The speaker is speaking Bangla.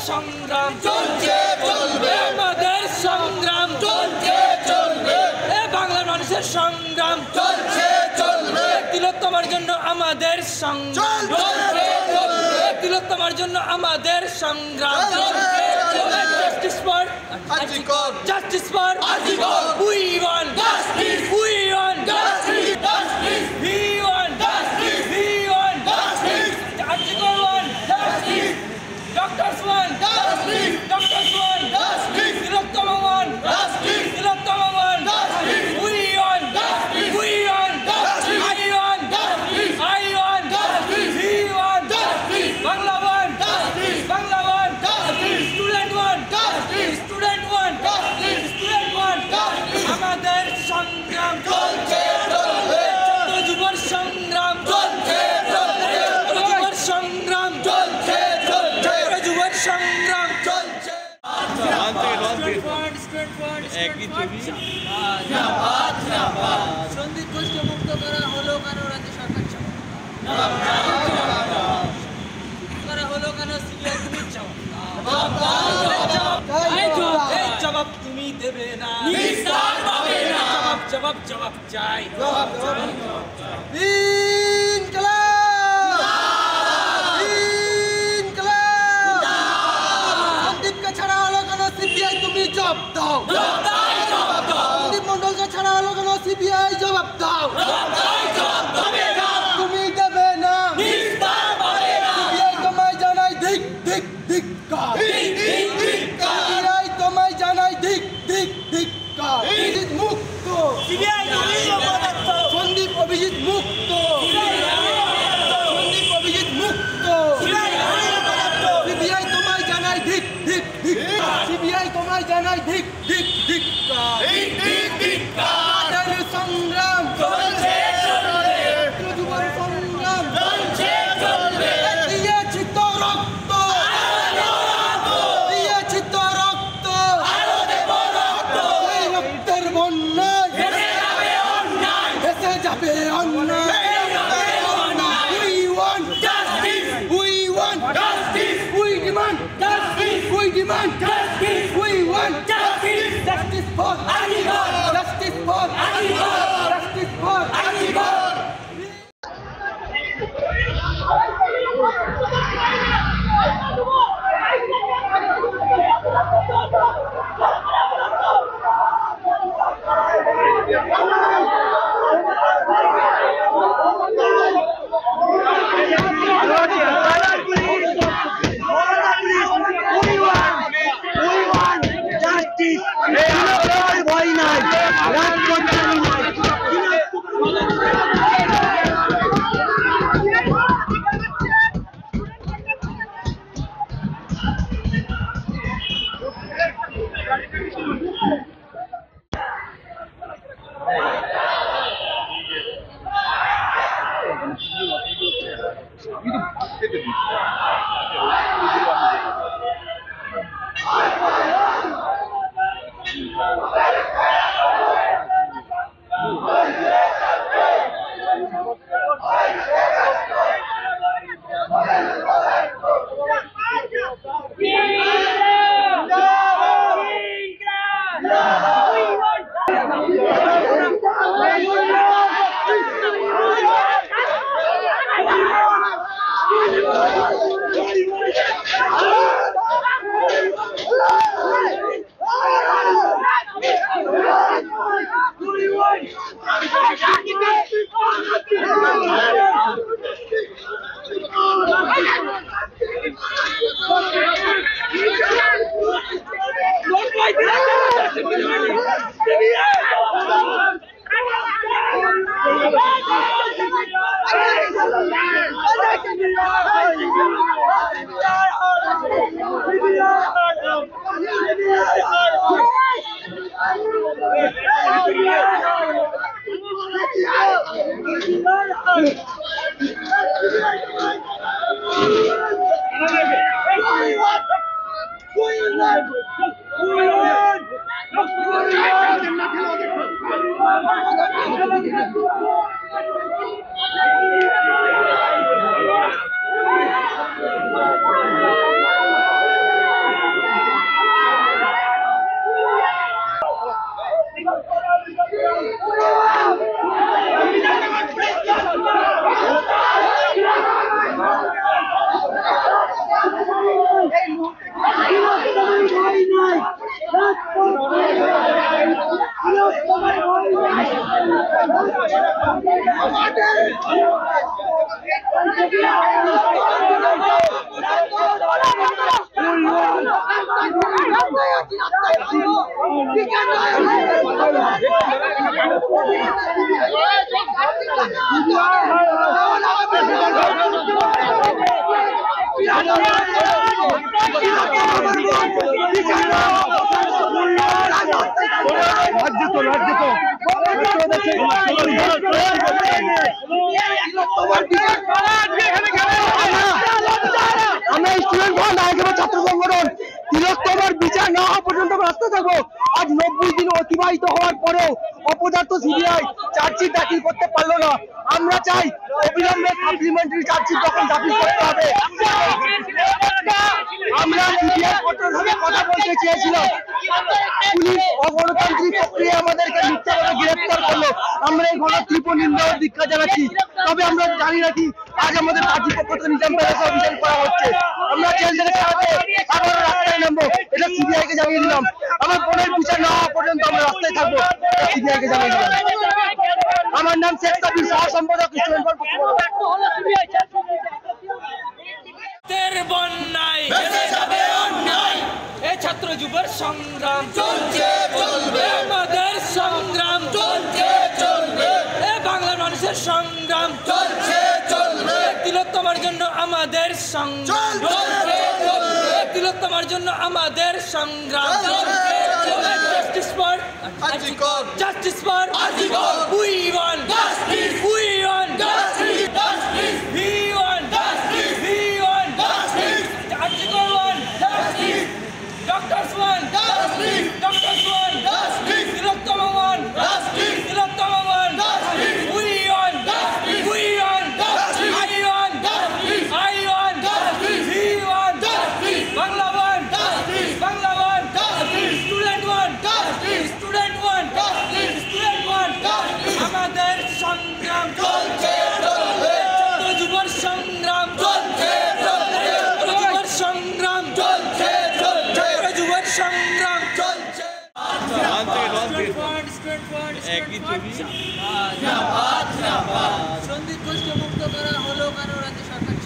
সংগ্রাম চলছে চলবে, আমাদের সংগ্রাম চলছে চলবে, এ বাংলার মানুষের সংগ্রাম চলছে চলবে, তিলোত্তমার জন্য আমাদের সংগ্রাম চলছে চলবে, তিলোত্তমার জন্য আমাদের সংগ্রাম চলছে চলবে। Justice for Arjikor, justice for Arjikor, we want justice, we want justice, justice, we want justice, we want justice, Arjikor want justice, doctors want justice, doctors want justice, Tilottama want justice, Tilottama want justice, we want justice, we want justice, I want justice, I want justice, we want justice, Bangla want justice, Bangla want justice, student want justice, student want justice, student want justice, আমাদের সংগ্রাম চলছে চলবে, যুবর সংগ্রাম চলছে চলবে, যুবর সংগ্রাম চলছে চলবে, যুবর সংগ্রাম চলছে। সন্দীপ ঘোষকে মুক্ত করা হলো কেন? রাজ্য সরকার করা হলো কেন? সিবিআই তুমি জবাব তুমি দেবে না, জবাব জবাব জবাব চাই, সন্দীপকে ছাড়া হলো কেন? সিবিআই তুমি জবাব দাও, সন্দীপ মন্ডলকে ছাড়া হলো কেন? সিবিআই জবাব দাও, তুমি দেবে না, সিবিআই তোমায় জানাই ধিক ধিক ধিক্কার, সিবিআই তোমায় জানাই ধিক ধিক ধিক্কার, অভিজিৎ মুক্ত, সন্দীপ অভিজিৎ মুক্ত, সন্দীপ অভিজিৎ মুক্ত, সিবিআই তোমায় জানাই ধিক ধিক ধিক্কার, সিবিআই তোমায় জানাই ধিক ধিক ধিক্কার, সংগ্রাম চলছে চলবে, যুবর সংগ্রাম চলছে চলবে, দিয়েছি তো রক্ত, দিয়েছি তো রক্ত, এই রক্তের বন্যায় ভেসে যাবে অন্যায়, ভেসে যাবে অন্যায়, we want justice, we want justice, we demand justice, we demand justice, we want justice, justice for Arjikor, justice for Arjikor, justice for Arjikor. ছাত্র সংগঠন তিলোত্তমার বিচার না হওয়া পর্যন্ত রাস্তা থাকবো। আজ 90 দিন অতিবাহিত হওয়ার পরেও অপদার্থ সিবিআই চার্জশিট দাখিল করতে পারলো না। আমরা চাই অবিলম্বে সাপ্লিমেন্টারি চার্জশিট যখন দাখিল করতে হবে। আমরা সিবিআই কঠোরভাবে কথা বলতে চেয়েছিলাম, পুলিশ অগণতান্ত্রিক প্রক্রিয়া আমাদেরকে মিথ্যাভাবে গ্রেফতার করলো। আমরা এই ঘটনার তীব্র নিন্দা ও ধিক্কার জানাচ্ছি। তবে আমরা জানি রাখি আজ আমাদের পার্টির পক্ষ থেকে নিজাম প্যালেসে অভিযান করা হচ্ছে। আমরা জেল থেকে ছাড়াতে আবার রাস্তায় নামবো, এটা সিবিআই কে জানিয়ে দিলাম। আমার বোনের বিচার না হওয়া পর্যন্ত আমরা রাস্তায় থাকবো, সিবিআই কে জানিয়ে দিলাম। আমার নাম শেখ সাবির, সহ সম্পাদক স্টুডেন্ট ফর বন্যায় এই ছাত্র যুবর সংগ্রাম চলছে চলবে, আমাদের সংগ্রাম চলছে চলবে, এই বাংলার মানুষের সংগ্রাম চলছে চলবে, তিলোত্তমার জন্য আমাদের সংগ্রাম চলছে চলবে, তিলোত্তমার জন্য আমাদের সংগ্রাম চলছে চলবে। Justice for আজিকর, justice for আজিকর, we want justice, we want justice, justice, we want justice, we want justice, আজিকর want justice, doctors want justice, doctors want justice, Tilottama want justice, Tilottama want justice, we want justice, we want justice, I want justice, I want justice, we want justice, Bangla want justice, Bangla want justice, student want justice, student want justice, student want justice, আমাদের সংগ্রাম চলছে চলবে, ছাত্র যুবর সংগ্রাম চলছে চলবে, ছাত্র যুবর সংগ্রাম চলছে চলবে, ছাত্র যুবর সংগ্রাম চলছে। সন্দীপ ঘোষকে মুক্ত করা হলো কারণ রাজ্য সরকার